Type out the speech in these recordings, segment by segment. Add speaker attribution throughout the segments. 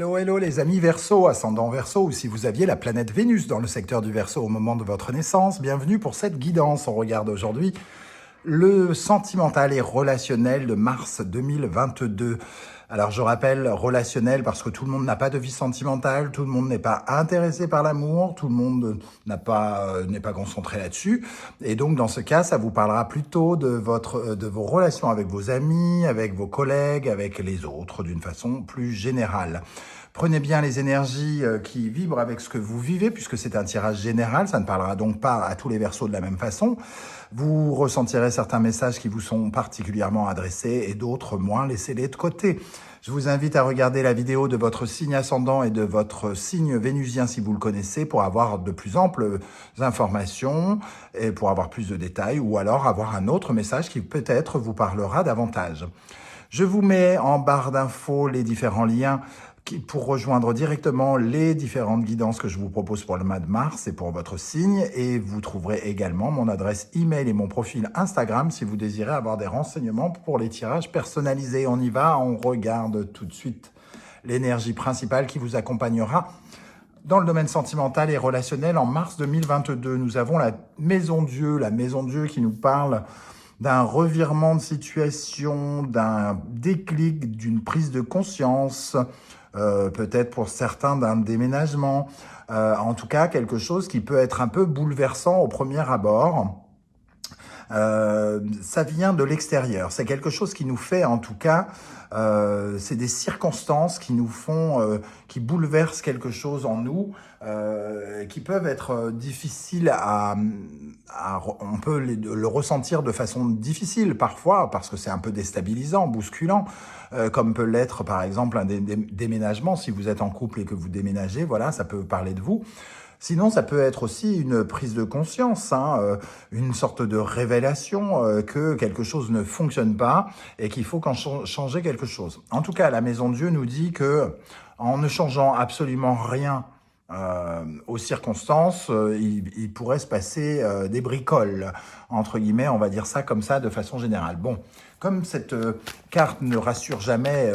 Speaker 1: Hello, hello les amis Verseau, ascendant Verseau, ou si vous aviez la planète Vénus dans le secteur du Verseau au moment de votre naissance, bienvenue pour cette guidance. On regarde aujourd'hui le sentimental et relationnel de mars 2022. Alors je rappelle relationnel parce que tout le monde n'a pas de vie sentimentale, tout le monde n'est pas intéressé par l'amour, tout le monde n'est pas concentré là-dessus. Et donc dans ce cas, ça vous parlera plutôt de vos relations avec vos amis, avec vos collègues, avec les autres d'une façon plus générale. Prenez bien les énergies qui vibrent avec ce que vous vivez, puisque c'est un tirage général, ça ne parlera donc pas à tous les Verseaux de la même façon. Vous ressentirez certains messages qui vous sont particulièrement adressés et d'autres moins, laissez-les de côté. Je vous invite à regarder la vidéo de votre signe ascendant et de votre signe vénusien si vous le connaissez pour avoir de plus amples informations et pour avoir plus de détails ou alors avoir un autre message qui peut-être vous parlera davantage. Je vous mets en barre d'infos les différents liens pour rejoindre directement les différentes guidances que je vous propose pour le mois de mars et pour votre signe. Et vous trouverez également mon adresse email et mon profil Instagram si vous désirez avoir des renseignements pour les tirages personnalisés. On y va, on regarde tout de suite l'énergie principale qui vous accompagnera dans le domaine sentimental et relationnel en mars 2022. Nous avons la Maison Dieu qui nous parle d'un revirement de situation, d'un déclic, d'une prise de conscience, peut-être pour certains d'un déménagement, en tout cas quelque chose qui peut être un peu bouleversant au premier abord. Ça vient de l'extérieur, c'est quelque chose qui nous fait en tout cas, c'est des circonstances qui nous font, qui bouleversent quelque chose en nous, qui peuvent être difficiles on peut le ressentir de façon difficile parfois, parce que c'est un peu déstabilisant, bousculant, comme peut l'être par exemple un déménagement, si vous êtes en couple et que vous déménagez, voilà, ça peut parler de vous. Sinon, ça peut être aussi une prise de conscience, une sorte de révélation que quelque chose ne fonctionne pas et qu'il faut changer quelque chose. En tout cas, la Maison Dieu nous dit que en ne changeant absolument rien aux circonstances, il pourrait se passer des bricoles, entre guillemets, on va dire ça comme ça de façon générale. Bon, comme cette carte ne rassure jamais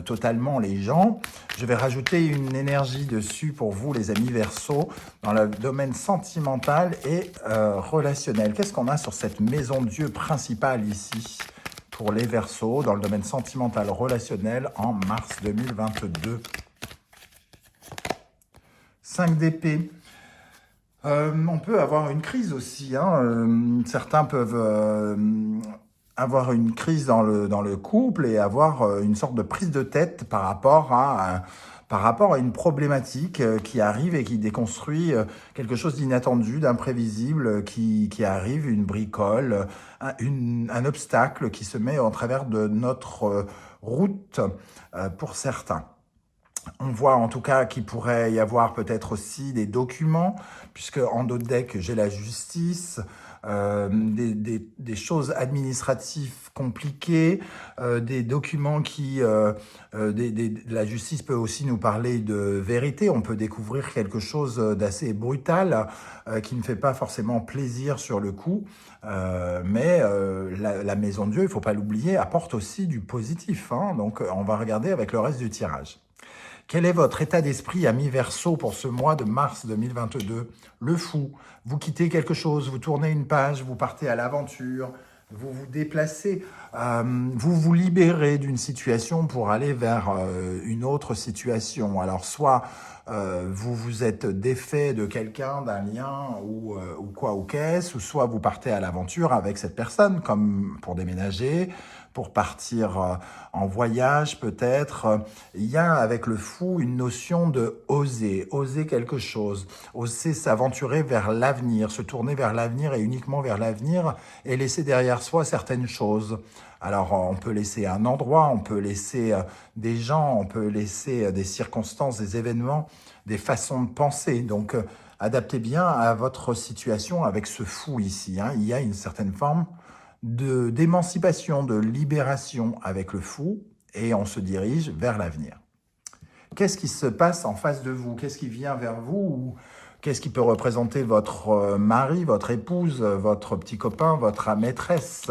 Speaker 1: totalement les gens, je vais rajouter une énergie dessus pour vous, les amis Verseaux, dans le domaine sentimental et relationnel. Qu'est-ce qu'on a sur cette Maison Dieu principale ici pour les Verseaux, dans le domaine sentimental relationnel en mars 2022 ? 5 d'épée. On peut avoir une crise aussi. Certains peuvent avoir une crise dans le couple et avoir une sorte de prise de tête par rapport à une problématique qui arrive et qui déconstruit quelque chose d'inattendu, d'imprévisible, qui arrive, une bricole, un obstacle qui se met en travers de notre route pour certains. On voit en tout cas qu'il pourrait y avoir peut-être aussi des documents, puisque en d'autres decks, j'ai la justice, des choses administratives compliquées, des documents qui... la justice peut aussi nous parler de vérité. On peut découvrir quelque chose d'assez brutal qui ne fait pas forcément plaisir sur le coup. Mais la Maison Dieu, il ne faut pas l'oublier, apporte aussi du positif. Donc on va regarder avec le reste du tirage. Quel est votre état d'esprit, ami Verseau, pour ce mois de mars 2022 ? Le fou, vous quittez quelque chose, vous tournez une page, vous partez à l'aventure, vous vous déplacez, vous vous libérez d'une situation pour aller vers une autre situation. Alors soit vous vous êtes défait de quelqu'un, d'un lien ou quoi ou qu'est-ce, ou soit vous partez à l'aventure avec cette personne, comme pour déménager, pour partir en voyage peut-être. Il y a avec le fou une notion de oser quelque chose, oser s'aventurer vers l'avenir, se tourner vers l'avenir et uniquement vers l'avenir et laisser derrière soi certaines choses. Alors on peut laisser un endroit, on peut laisser des gens, on peut laisser des circonstances, des événements, des façons de penser. Donc adaptez bien à votre situation avec ce fou ici. Il y a une certaine forme d'émancipation, de libération avec le fou et on se dirige vers l'avenir. Qu'est-ce qui se passe en face de vous? Qu'est-ce qui vient vers vous? Ou qu'est-ce qui peut représenter votre mari, votre épouse, votre petit copain, votre maîtresse?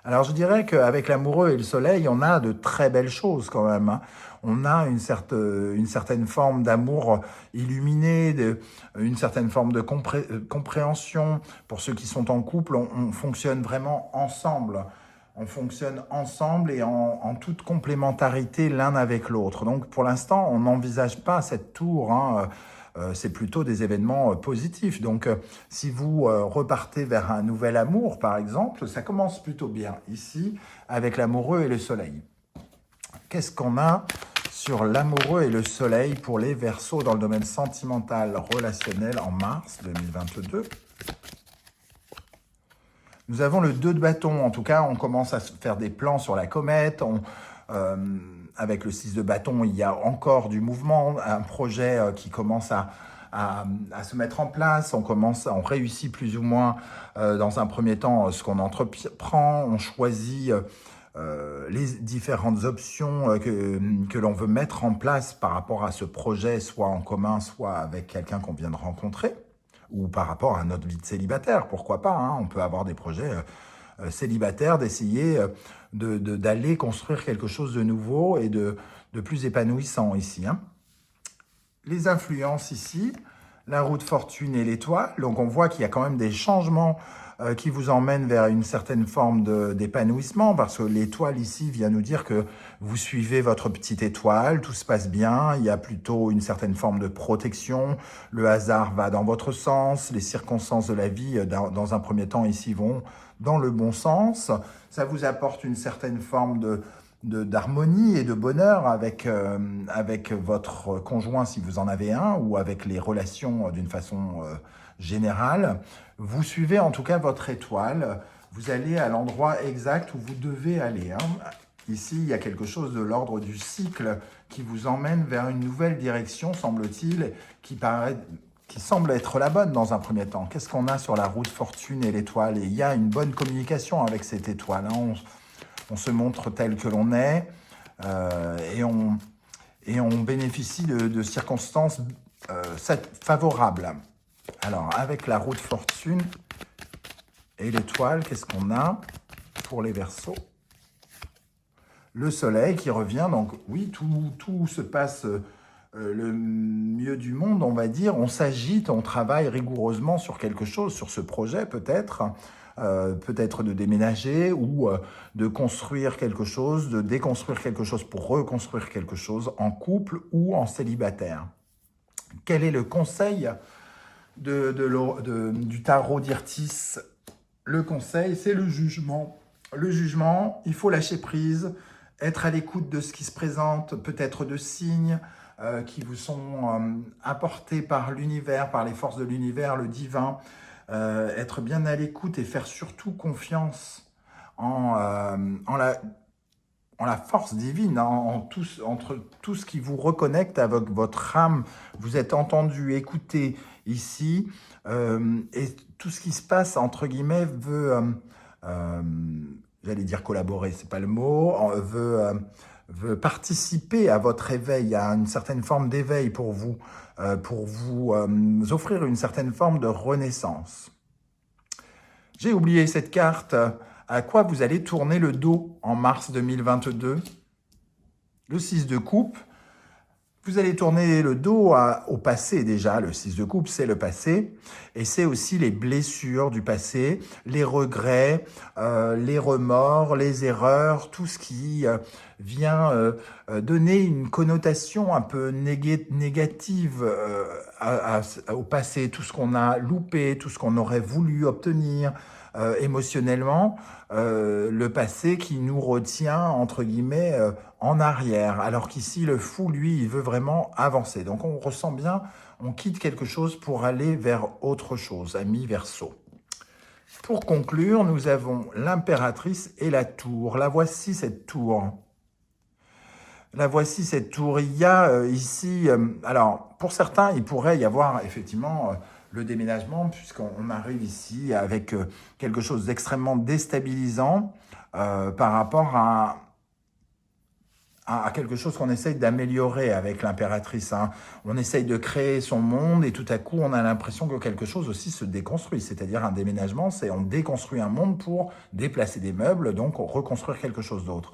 Speaker 1: Alors je dirais qu'avec l'amoureux et le soleil, on a de très belles choses quand même, hein. On a une certaine forme d'amour illuminé, une certaine forme de compréhension. Pour ceux qui sont en couple, on fonctionne vraiment ensemble. On fonctionne ensemble et en toute complémentarité l'un avec l'autre. Donc pour l'instant, on n'envisage pas cette tour, hein. C'est plutôt des événements positifs. Donc, si vous repartez vers un nouvel amour, par exemple, ça commence plutôt bien ici avec l'amoureux et le soleil. Qu'est-ce qu'on a sur l'amoureux et le soleil pour les Verseaux dans le domaine sentimental, relationnel en mars 2022? Nous avons le 2 de bâton. En tout cas, on commence à faire des plans sur la comète. Avec le 6 de bâton, il y a encore du mouvement, un projet qui commence à se mettre en place. On réussit plus ou moins dans un premier temps ce qu'on entreprend. On choisit les différentes options que l'on veut mettre en place par rapport à ce projet, soit en commun, soit avec quelqu'un qu'on vient de rencontrer, ou par rapport à notre vie de célibataire, pourquoi pas, hein. On peut avoir des projets célibataires, d'essayer d'aller construire quelque chose de nouveau et de plus épanouissant ici, hein. Les influences ici, la roue de fortune et l'étoile, donc on voit qu'il y a quand même des changements qui vous emmènent vers une certaine forme d'épanouissement, parce que l'étoile ici vient nous dire que vous suivez votre petite étoile, tout se passe bien, il y a plutôt une certaine forme de protection, le hasard va dans votre sens, les circonstances de la vie, dans un premier temps ici, vont dans le bon sens, ça vous apporte une certaine forme d'harmonie et de bonheur avec votre conjoint si vous en avez un, ou avec les relations d'une façon générale. Vous suivez en tout cas votre étoile, vous allez à l'endroit exact où vous devez aller, hein. Ici, il y a quelque chose de l'ordre du cycle qui vous emmène vers une nouvelle direction, semble-t-il, qui semble être la bonne dans un premier temps. Qu'est-ce qu'on a sur la roue de fortune et l'étoile? Et il y a une bonne communication avec cette étoile, hein. On se montre tel que l'on est et on bénéficie de circonstances favorables. Alors, avec la roue de fortune et l'étoile, qu'est-ce qu'on a pour les Verseaux? Le soleil qui revient, donc oui, tout se passe le mieux du monde, on va dire. On s'agite, on travaille rigoureusement sur quelque chose, sur ce projet peut-être. Peut-être de déménager ou de construire quelque chose, de déconstruire quelque chose pour reconstruire quelque chose en couple ou en célibataire. Quel est le conseil du tarot d'Irtis? Le conseil, c'est le jugement. Le jugement, il faut lâcher prise, être à l'écoute de ce qui se présente, peut-être de signes qui vous sont apportés par l'univers, par les forces de l'univers, le divin. Être bien à l'écoute et faire surtout confiance en la force divine, entre tout ce qui vous reconnecte avec votre âme. Vous êtes entendu, écouté ici, et tout ce qui se passe, entre guillemets, j'allais dire collaborer, c'est pas le mot, veut participer à votre éveil, à une certaine forme d'éveil pour vous offrir une certaine forme de renaissance. J'ai oublié cette carte. À quoi vous allez tourner le dos en mars 2022? Le 6 de coupe. Vous allez tourner le dos au passé déjà. Le 6 de coupe, c'est le passé. Et c'est aussi les blessures du passé, les regrets, les remords, les erreurs, tout ce qui vient donner une connotation un peu négative au passé. Tout ce qu'on a loupé, tout ce qu'on aurait voulu obtenir émotionnellement. Le passé qui nous retient, entre guillemets, en arrière, alors qu'ici, le fou, lui, il veut vraiment avancer. Donc, on ressent bien, on quitte quelque chose pour aller vers autre chose, amis Verseau. Pour conclure, nous avons l'impératrice et la tour. La voici, cette tour. La voici, cette tour. Il y a ici... alors, pour certains, il pourrait y avoir, effectivement... le déménagement, puisqu'on arrive ici avec quelque chose d'extrêmement déstabilisant par rapport à à quelque chose qu'on essaye d'améliorer avec l'impératrice. Hein. On essaye de créer son monde et tout à coup, on a l'impression que quelque chose aussi se déconstruit. C'est-à-dire un déménagement, c'est on déconstruit un monde pour déplacer des meubles, donc reconstruire quelque chose d'autre.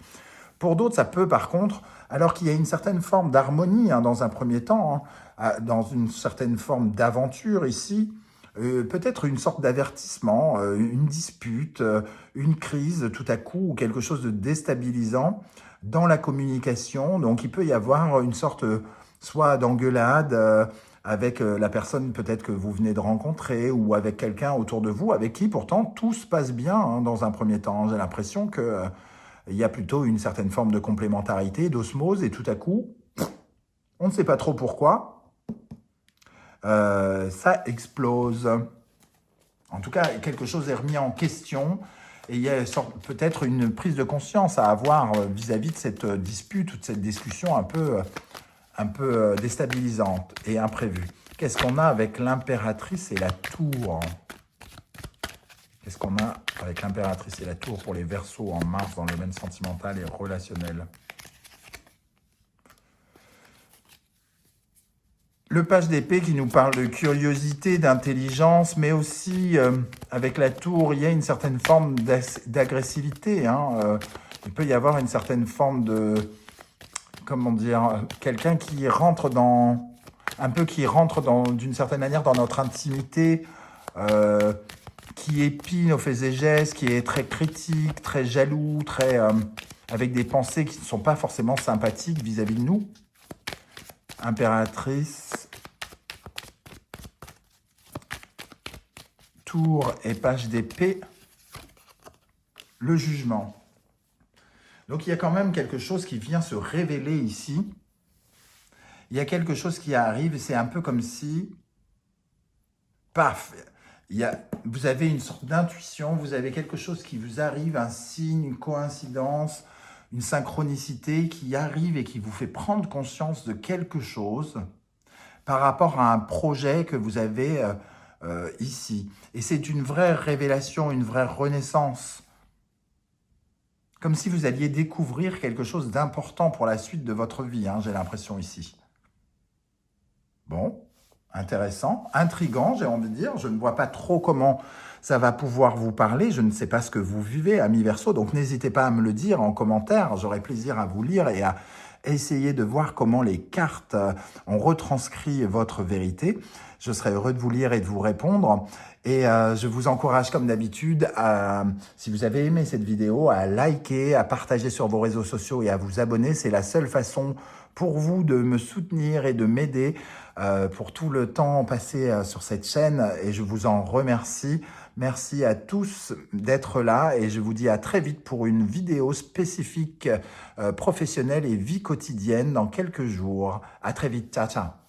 Speaker 1: Pour d'autres, ça peut par contre, alors qu'il y a une certaine forme d'harmonie hein, dans un premier temps, hein, dans une certaine forme d'aventure ici, peut-être une sorte d'avertissement, une dispute, une crise tout à coup, ou quelque chose de déstabilisant dans la communication. Donc il peut y avoir une sorte soit d'engueulade avec la personne peut-être que vous venez de rencontrer ou avec quelqu'un autour de vous avec qui pourtant tout se passe bien hein, dans un premier temps. J'ai l'impression que il y a plutôt une certaine forme de complémentarité, d'osmose, et tout à coup, on ne sait pas trop pourquoi, ça explose. En tout cas, quelque chose est remis en question, et il y a peut-être une prise de conscience à avoir vis-à-vis de cette dispute ou de cette discussion un peu déstabilisante et imprévue. Qu'est-ce qu'on a avec l'impératrice et la tour ? Qu'est-ce qu'on a avec l'impératrice et la tour pour les Verseaux en mars dans le domaine sentimental et relationnel? Le page d'épée qui nous parle de curiosité, d'intelligence, mais aussi avec la tour, il y a une certaine forme d'agressivité. Hein, il peut y avoir une certaine forme de, comment dire, quelqu'un qui rentre dans, d'une certaine manière dans notre intimité, qui épie nos faits et gestes, qui est très critique, très jaloux, avec des pensées qui ne sont pas forcément sympathiques vis-à-vis de nous. Impératrice, tour et page d'épée, le jugement. Donc il y a quand même quelque chose qui vient se révéler ici. Il y a quelque chose qui arrive et c'est un peu comme si, paf, vous avez une sorte d'intuition, vous avez quelque chose qui vous arrive, un signe, une coïncidence, une synchronicité qui arrive et qui vous fait prendre conscience de quelque chose par rapport à un projet que vous avez ici. Et c'est une vraie révélation, une vraie renaissance. Comme si vous alliez découvrir quelque chose d'important pour la suite de votre vie, hein, j'ai l'impression ici. Bon. Intéressant, intriguant, j'ai envie de dire. Je ne vois pas trop comment ça va pouvoir vous parler. Je ne sais pas ce que vous vivez, amis Verseaux. Donc, n'hésitez pas à me le dire en commentaire. J'aurai plaisir à vous lire et à essayer de voir comment les cartes ont retranscrit votre vérité. Je serai heureux de vous lire et de vous répondre. Et je vous encourage, comme d'habitude, si vous avez aimé cette vidéo, à liker, à partager sur vos réseaux sociaux et à vous abonner. C'est la seule façon pour vous de me soutenir et de m'aider pour tout le temps passé sur cette chaîne. Et je vous en remercie. Merci à tous d'être là et je vous dis à très vite pour une vidéo spécifique professionnelle et vie quotidienne dans quelques jours. À très vite. Ciao, ciao.